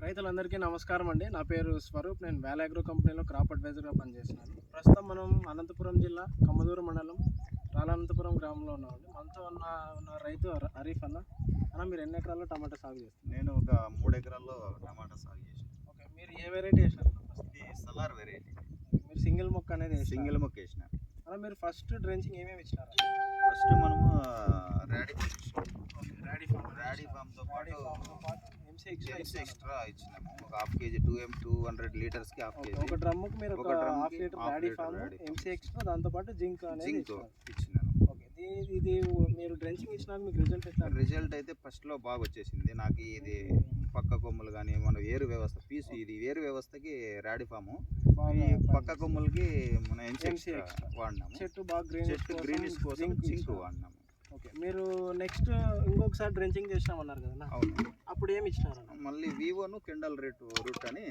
రైతులందరికీ నమస్కారం అండి. నా పేరు స్వరూప్. నేను వేల అగ్రో కంపెనీలో క్రాప్ అడ్వైజర్గా పనిచేస్తున్నాను. ప్రస్తుతం మనం అనంతపురం జిల్లా కమ్మదూరు మండలం రాలానంతపురం గ్రామంలో ఉన్నామండి. మనతో ఉన్న రైతు హరీఫ్ అన్న మీరు ఎన్ని ఎకరాల్లో టమాటా సాగు చేస్తారు? నేను ఒక 3 ఎకరాల్లో టమాటా సాగు చేసాను. ఓకే, మీరు ఏ వెరైటీ వేసారు? ఇది సలార్ వెరైటీ. మీరు సింగిల్ మొక్క అనేది సింగిల్ మొక్క వేసిన. అన్న మీరు ఫస్ట్ డ్రెంచింగ్ ఏమేమి ఇచ్చినారు? ఫస్ట్ మనము ర్యాడీ ఫామ్తో పాటు ఎంసీ ఎక్స్ట్రా ఇచ్చినాము. ఒక హాఫ్ కేజీ 200 లీటర్స్కి హాఫ్ కేజీ. ఒక డ్రమ్ముకు మీరు ఒక హాఫ్ లీటర్ ర్యాడీ ఫామ్, ఎంసీ ఎక్స్ట్రా, దాంతోపాటు జింక్ అనేది ఇచ్చినాను. ఓకే, ఇది మీరు డ్రెంచింగ్ ఇచ్చినాక మీకు రిజల్ట్ అయితే ఫస్ట్లో బాగా వచ్చేసింది. నాకు ఇది పక్క కొమ్ములు కానీ మన వేరు వ్యవస్థ ఇది వేరు వ్యవస్థకి ర్యాడీ ఫాము, ఈ పక్క కొమ్ములకి మన ఎంసీ వాడినాము. చెట్టు బాగా గ్రీనిష్ కోసం జింక్ వాడినాము. ఓకే, మీరు నెక్స్ట్ ఇంకొకసారి డ్రెంచింగ్ చేసినామన్నారు కదా? అవును. అప్పుడు ఏమి ఇచ్చినారు? మళ్ళీ వివోను కెండల్ రూట్ అని.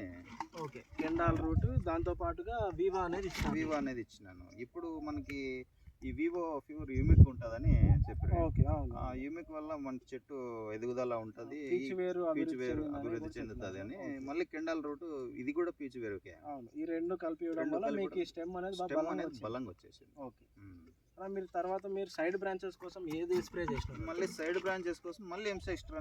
ఓకే, కెండాల్ రూట్, దాంతో పాటుగా వివో అనేది ఇచ్చినాను. ఇప్పుడు మనకి ఈ వివో ఫీవర్ యూమిక్ ఉంటుందని చెప్పారు. ఓకే, ఆ యూమిక్ వల్ల మన చెట్టు ఎదుగుదల ఉంటుంది, పీచు వేరు అభివృద్ధి చెందుతుంది అని. మళ్ళీ కెండల్ రూట్ ఇది కూడా పీచు వేరుకే. ఈ రెండు కలిపి స్టెమ్ అనేది బలంగా వచ్చేసింది. ఓకే, మీరు తర్వాత మీరు సైడ్ బ్రాంచెస్ కోసం ఏది స్ప్రే చేసినారు? మళ్ళీ సైడ్ బ్రాంచెస్ కోసం మళ్ళీ ఎంసీ ఎక్స్ట్రా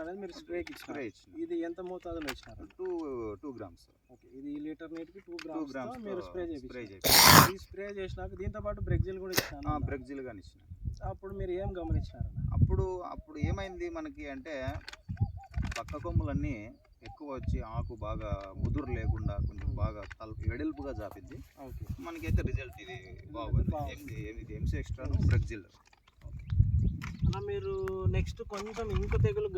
అనేది మీరు స్ప్రే ఇచ్చినారు. ఇది ఎంత మోతాదులో ఇచ్చినారు? 2 గ్రామ్స్. ఓకే, ఇది లీటర్ నీటికి 2 గ్రామ్స్ మీరు స్ప్రే చేసి స్ప్రే చేసినాక దీంతో పాటు బ్రెగ్జిల్ కూడా ఇచ్చినారు. బ్రెగ్జిల్ కానీ ఇచ్చిన. అప్పుడు మీరు ఏం గమనించినారు? అప్పుడు ఏమైంది మనకి అంటే పక్క కొమ్ములన్నీ ఎక్కువ వచ్చి ఆకు బాగా ముదురు లేకుండా కొంచెం బాగా వెడల్పుగా జాపింది. మనకైతే రిజల్ట్ ఇది బాగుంది. ఎంసీ ఎక్స్ట్రా బ్రెగ్జిల్. అలా మీరు నెక్స్ట్ కొంచెం ఇంకు తెగులు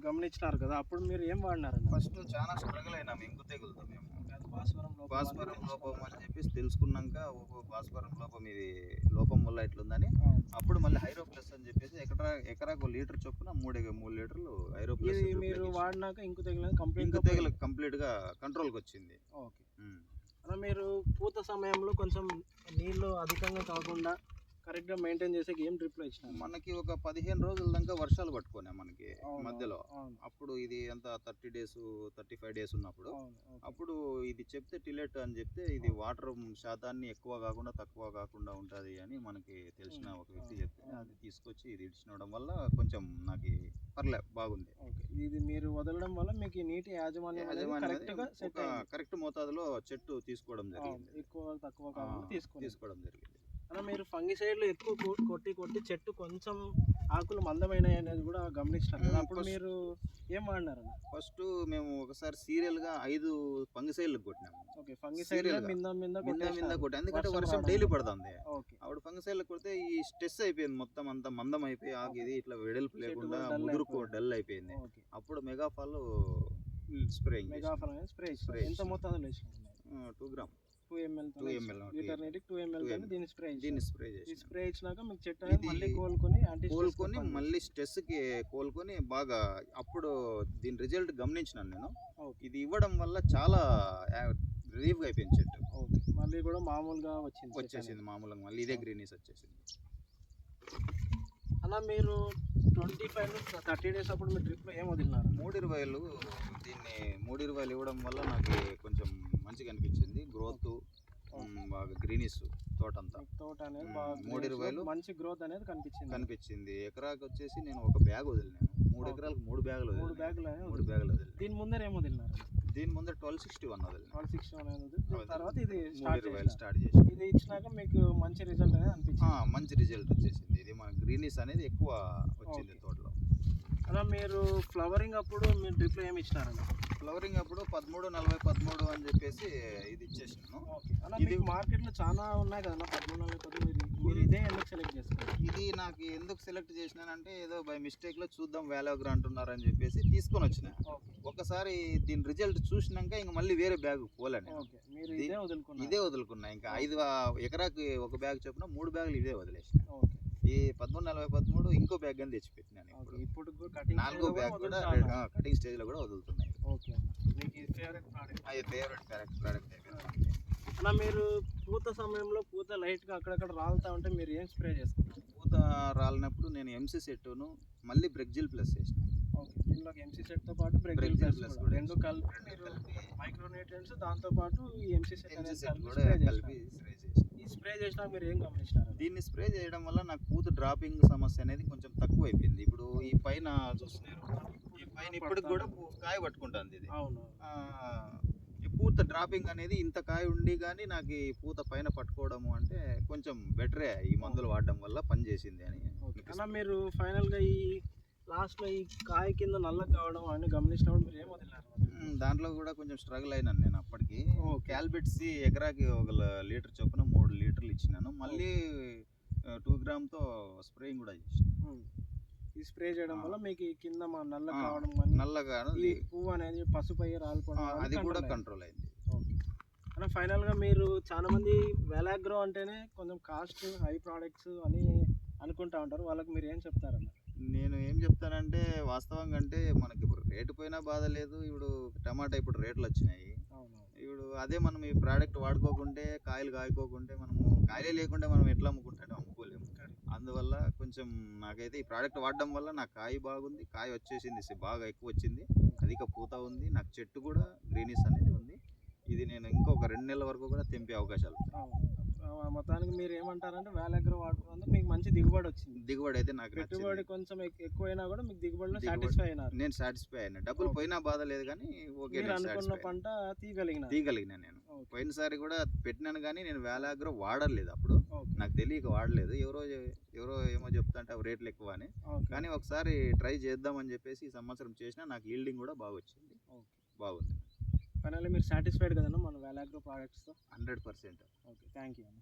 గమనించినారు కదా, అప్పుడు మీరు ఏం వాడినారు? ఫస్ట్ చాలా స్ట్రగుల్ అయినాము ఇంకు తెగులతో. మేము భాస్వరం లోపం అని చెప్పేసి తెలుసుకున్నాక భాస్వరం లోపం వల్ల ఇట్లుందని అప్పుడు మళ్ళీ హైరో ప్లస్ అని చెప్పేసి ఎకరాకు లీటర్ చొప్పున 3 లీటర్లు హైరో ప్లస్ మీరు వాడినాక ఇంకు తెగులు కంప్లీట్ గా కంట్రోల్కి వచ్చింది. ఓకే, అలా మీరు పూత సమయంలో కొంచెం నీళ్లు అధికంగా కాకుండా కరెక్ట్గా మెయింటైన్ చేసే ఏం డ్రిప్లో ఇచ్చిన? మనకి ఒక 15 రోజుల దాకా వర్షాలు పట్టుకునే మనకి మధ్యలో. అప్పుడు ఇది ఎంత 30 డేస్ 35 డేస్ ఉన్నప్పుడు అప్పుడు ఇది చెప్తే టిలెట్ అని చెప్తే ఇది వాటర్ శాతాన్ని ఎక్కువ కాకుండా తక్కువ కాకుండా ఉంటుంది అని మనకి తెలిసిన ఒక వ్యక్తి చెప్తే అది తీసుకొచ్చి ఇది ఇచ్చినడం వల్ల కొంచెం నాకు బాగుంది. ఇది మీరు వదలడం వల్ల మీకు నీటి యాజమాన్యం కరెక్ట్ మోతాదులో చెట్టు తీసుకోవడం జరిగింది. ఎక్కువ తక్కువ తీసుకోవడం జరిగింది. అలా మీరు ఫంగిసైడ్లు ఎక్కువ కొట్టి చెట్టు కొంచెం ఆకులు మందమైన అనేది కూడా గమనించినారు. అప్పుడు మీరు ఏం వాడినారు? ఫస్ట్ మేము ఒకసారి సీరియల్గా 5 ఫంగిసైడ్లు కొట్టినాము. ఓకే, ఫంగిసైడ్ మీద కొట్టాం ఎందుకంటే వర్షం డైలీ పడుతుంది. అప్పుడు ఫంగిసైడ్లు కొడితే ఈ స్ట్రెస్ అయిపోయింది, మొత్తం అంతా మందం అయిపోయి ఆగిది ఇట్లా వెడల్పు లేకుండా ముదురుకో డల్ అయిపోయింది. అప్పుడు మెగాఫాల్ స్ప్రేయింగ్. ఎంత మోతాదులో వేసినారు? 2 గ్రామ్ 2 ml లీటర్ నీటికి 2 ml దీన్ని స్ప్రే ఇచ్చినాక మీకు చెట్టు అనేది మళ్ళీ కోలుకొని మళ్ళీ స్ట్రెస్కి కోలుకొని బాగా అప్పుడు దీని రిజల్ట్ గమనించినాను నేను. ఇది ఇవ్వడం వల్ల చాలా రిలీఫ్గా అయిపోయింది చెట్టు. మళ్ళీ కూడా మామూలుగా వచ్చేసింది మామూలుగా మళ్ళీ ఇదే గ్రీనిష్ వచ్చేసింది. అలా మీరు 25 నుంచి 30 డేస్ అప్పుడు మీరు డ్రిప్లో ఏం వదిలినారు? 320 దీన్ని 320 ఇవ్వడం వల్ల నాకు కొంచెం మంచిగా అనిపించింది. గ్రోత్ బాగా గ్రీనిష్ తోట అనేది బాగా 320 మంచి గ్రోత్ అనేది కనిపించింది. ఎకరాకి వచ్చేసి నేను ఒక బ్యాగ్ వదిలినాను. 3 ఎకరాలకు 3 బ్యాగులు వదిలి. దీని ముందర ఏం వదిలినారు? దీని ముందర 1261 వదిలి. 1261 తర్వాత ఇది 320 స్టార్ట్ చేసి ఇది ఇచ్చినాక మీకు మంచి రిజల్ట్ అనేది అనిపించింది. మంచి రిజల్ట్ వచ్చేసింది. ఇది మన గ్రీనిష్ అనేది ఎక్కువ వచ్చింది తోటలో. అలా మీరు ఫ్లవరింగ్ అప్పుడు మీరు డ్రిప్లో ఏమి ఇచ్చినారండి? ఫ్లవరింగ్ అప్పుడు 13-40-13 అని చెప్పేసి ఇది ఇచ్చేసినాను. ఇది మార్కెట్లో చాలా ఉన్నాయి కదా 13-40. మీరు ఇదే ఎందుకు సెలెక్ట్ చేస్తారు? ఇది నాకు ఎందుకు సెలెక్ట్ చేసినానంటే ఏదో బై మిస్టేక్లో చూద్దాం వ్యాలోగ్రా అంటున్నారని చెప్పేసి తీసుకొని వచ్చిన. ఒకసారి దీని రిజల్ట్ చూసినాక ఇంక మళ్ళీ వేరే బ్యాగ్ పోలేను. ఇదే వదులుకున్నా. ఇంకా 5 ఎకరాకి ఒక బ్యాగ్ చొప్పున 3 బ్యాగులు ఇదే వదిలేసిన. ఈ 13-40-13 ఇంకో బ్యాగ్ అని తెచ్చిపెట్టినాను. ఇప్పుడు 4వ బ్యాగ్ కూడా కటింగ్ స్టేజ్లో కూడా వదులుతున్నాయి. ఫేవరెట్ ప్రోడక్ట్ అలా మీరు పూత సమయంలో పూత లైట్గా అక్కడక్కడ రాలుతా ఉంటే మీరు ఏం స్ప్రే చేసుకుంటారు? పూత రాలినప్పుడు నేను ఎంసీ సెట్టును మళ్ళీ బ్రెగ్జిల్ ప్లస్ చేసిన. దీనిలోకి ఎంసీ సెట్ తో పాటు బ్రెజిల్ Brazil ప్లస్ Plus కూడా కూడా రెండు కలిపి మీరు మైక్రో న్యూట్రియన్స్ దాంతో పాటు ఈ ఎంసీ సెట్ అనేది సెట్ కలిపి కూడా స్ప్రే కలిపి చేసినారు. స్ప్రే చేసి ఈ స్ప్రే చేసినాక మీరు ఏం గమనించినారు? దీన్ని స్ప్రే చేయడం వల్ల నాకు పూత డ్రాపింగ్ సమస్య అనేది కొంచెం తక్కువ అయిపోయింది. ఇప్పుడు ఈ పైన చూస్తున్నారు, ఈ పైన ఇప్పటికి కూడా కాయ పట్టుకుంటుంది ఇది. అవును. ఈ పూత డ్రాపింగ్ అనేది ఇంత కాయ ఉండి కానీ నాకు ఈ పూత పైన పట్టుకోవడము అంటే కొంచెం బెటరే, ఈ మందులు వాడడం వల్ల పనిచేసింది అని అన్న మీరు ఫైనల్ గా ఈ లాస్ట్ లో ఈ కాయ కింద నల్లగా కావడం అని గమనించినప్పుడు మీరు ఏం వదిలేరు? దాంట్లో కూడా కొంచెం స్ట్రగుల్ అయినాను నేను అప్పటికి. ఓకే. క్యాల్బెట్స్ ఎకరాకి ఒక లీటర్ చొప్పున 3 లీటర్లు ఇచ్చినాను. మళ్ళీ 2 గ్రామ్తో స్ప్రేయింగ్ కూడా చేసిన. ఈ స్ప్రే చేయడం వల్ల మీకు ఈ కింద మా నల్ల ఆ, కావడం కానీ నల్లగా ఈ పువ్వు అనేది పసుపు అయ్యి రాలిపోవడం కానీ అది కూడా control అయింది. కంట్రోల్ అయింది. ఓకే. అన్న ఫైనల్గా మీరు చాలా మంది వెలాగ్రో అంటేనే కొంచెం కాస్ట్ హై ప్రోడక్ట్స్ అని అనుకుంటా ఉంటారు, వాళ్ళకి మీరు ఏం చెప్తారన్న? నేను ఏం చెప్తానంటే వాస్తవంగా అంటే మనకి ఇప్పుడు రేటు పోయినా బాధ లేదు. ఇప్పుడు టమాటా ఇప్పుడు రేట్లు వచ్చినాయి. అవును. ఇప్పుడు అదే మనం ఈ ప్రోడక్ట్ వాడుకోకుంటే, కాయలు కాయకోకుంటే, మనము కాయలే లేకుంటే మనం ఎట్లా అమ్ముకుంటాడో అమ్ముకోలేము. అందువల్ల కొంచెం నాకైతే ఈ ప్రోడక్ట్ వాడడం వల్ల నాకు కాయ బాగుంది, కాయ వచ్చేసింది, బాగా ఎక్కువ వచ్చింది, అధిక పూత ఉంది, నాకు చెట్టు కూడా గ్రీనిష్ అనేది ఉంది. ఇది నేను ఇంకొక 2 నెలల వరకు కూడా తెంపే అవకాశాలు ఉన్నాయి. అవును. మొత్తానికి మీరు ఏమంటారంటే వెలాగ్రో వాడుకున్నందుకు మీకు మంచి దిగుబడి వచ్చింది. దిగుబడి అయితే నాకు పెట్టుబడి నచ్చింది. కొంచెం ఎక్కువైనా కూడా మీకు దిగుబడిలో దిగుబడి- సాటిస్ఫై అయినారు. నేను సాటిస్ఫై అయినా. డబ్బులు ఓకే. పోయినా బాధ లేదు కానీ ఓకే, మీరు నేను అనుకున్న satisfy అయినా. పంట తీయగలిగినారు. తీయగలిగినా నేను. ఓకే. పోయినసారి కూడా పెట్టినాను కానీ నేను వేలాగ్రో వాడలేదు అప్పుడు. ఓకే. నాకు తెలియక వాడలేదు. ఎవరో ఏమో చెప్తుంటే అవి రేట్లు ఎక్కువ అని. ఓకే. కానీ ఒకసారి ట్రై చేద్దామని చెప్పేసి ఈ సంవత్సరం చేసినా నాకు ఈల్డింగ్ కూడా బాగా వచ్చింది. ఓకే. బాగుంది. ఫైనల్లీ మీరు సాటిస్ఫైడ్ కదన్నా మన వెలాగ్రో ప్రోడక్ట్స్తో? 100%. ఓకే, థ్యాంక్ యూ అన్న.